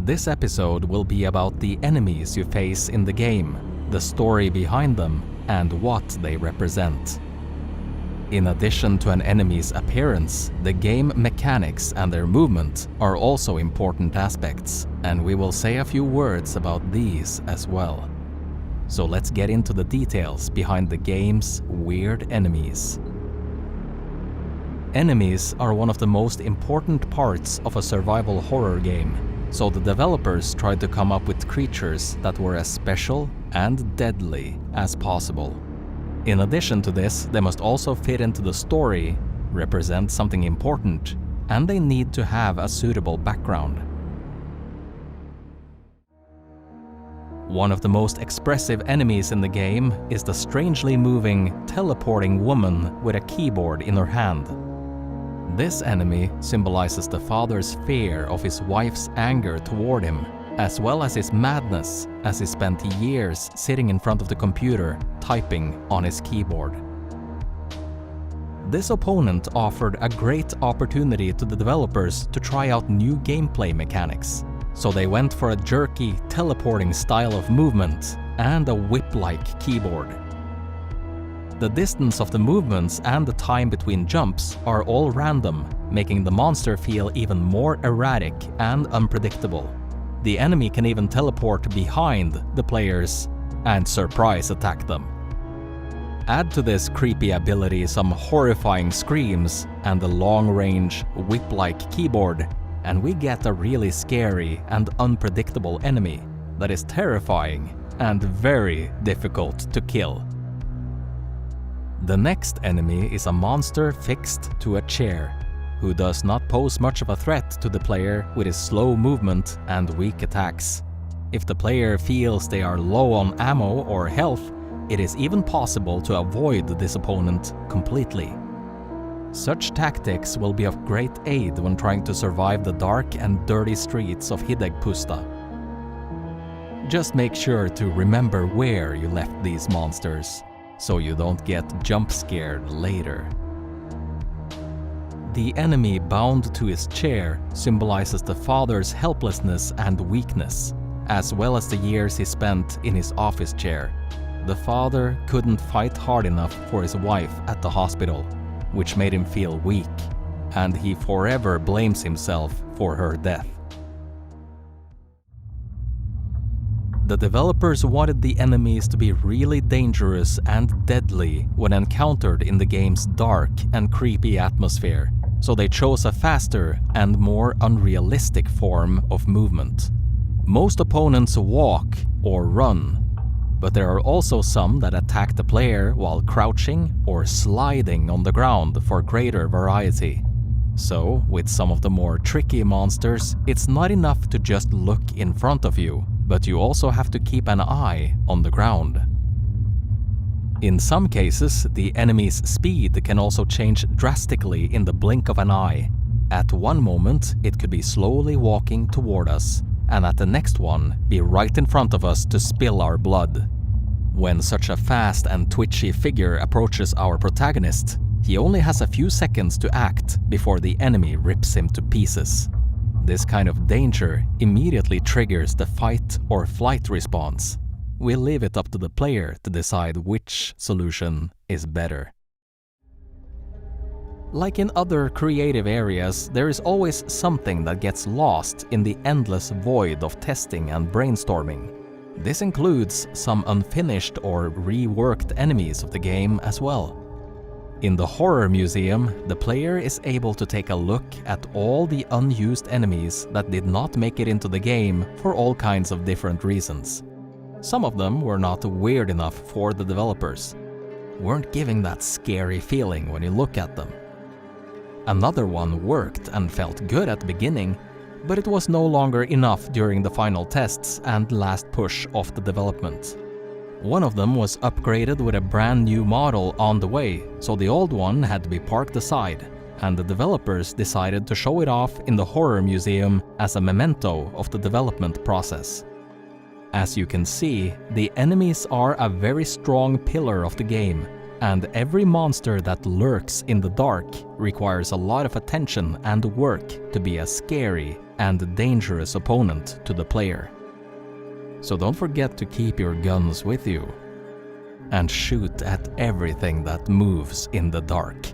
This episode will be about the enemies you face in the game, the story behind them, and what they represent. In addition to an enemy's appearance, the game mechanics and their movement are also important aspects, and we will say a few words about these as well. So let's get into the details behind the game's weird enemies. Enemies are one of the most important parts of a survival horror game, so the developers tried to come up with creatures that were as special and deadly as possible. In addition to this, they must also fit into the story, represent something important, and they need to have a suitable background. One of the most expressive enemies in the game is the strangely moving, teleporting woman with a keyboard in her hand. This enemy symbolizes the father's fear of his wife's anger toward him, as well as his madness as he spent years sitting in front of the computer typing on his keyboard. This opponent offered a great opportunity to the developers to try out new gameplay mechanics, so they went for a jerky, teleporting style of movement and a whip-like keyboard. The distance of the movements and the time between jumps are all random, making the monster feel even more erratic and unpredictable. The enemy can even teleport behind the players and surprise attack them. Add to this creepy ability some horrifying screams and the long-range, whip-like keyboard, and we get a really scary and unpredictable enemy that is terrifying and very difficult to kill. The next enemy is a monster fixed to a chair, who does not pose much of a threat to the player with his slow movement and weak attacks. If the player feels they are low on ammo or health, it is even possible to avoid this opponent completely. Such tactics will be of great aid when trying to survive the dark and dirty streets of Hidegpusta. Just make sure to remember where you left these monsters, so you don't get jump scared later. The enemy bound to his chair symbolizes the father's helplessness and weakness, as well as the years he spent in his office chair. The father couldn't fight hard enough for his wife at the hospital, which made him feel weak, and he forever blames himself for her death. The developers wanted the enemies to be really dangerous and deadly when encountered in the game's dark and creepy atmosphere, so they chose a faster and more unrealistic form of movement. Most opponents walk or run, but there are also some that attack the player while crouching or sliding on the ground for greater variety. So, with some of the more tricky monsters, it's not enough to just look in front of you, but you also have to keep an eye on the ground. In some cases, the enemy's speed can also change drastically in the blink of an eye. At one moment, it could be slowly walking toward us, and at the next one, be right in front of us to spill our blood. When such a fast and twitchy figure approaches our protagonist, he only has a few seconds to act before the enemy rips him to pieces. This kind of danger immediately triggers the fight or flight response. We'll leave it up to the player to decide which solution is better. Like in other creative areas, there is always something that gets lost in the endless void of testing and brainstorming. This includes some unfinished or reworked enemies of the game as well. In the Horror Museum, the player is able to take a look at all the unused enemies that did not make it into the game for all kinds of different reasons. Some of them were not weird enough for the developers, weren't giving that scary feeling when you look at them. Another one worked and felt good at the beginning, but it was no longer enough during the final tests and last push of the development. One of them was upgraded with a brand new model on the way, so the old one had to be parked aside, and the developers decided to show it off in the Horror Museum as a memento of the development process. As you can see, the enemies are a very strong pillar of the game, and every monster that lurks in the dark requires a lot of attention and work to be a scary and dangerous opponent to the player. So don't forget to keep your guns with you and shoot at everything that moves in the dark.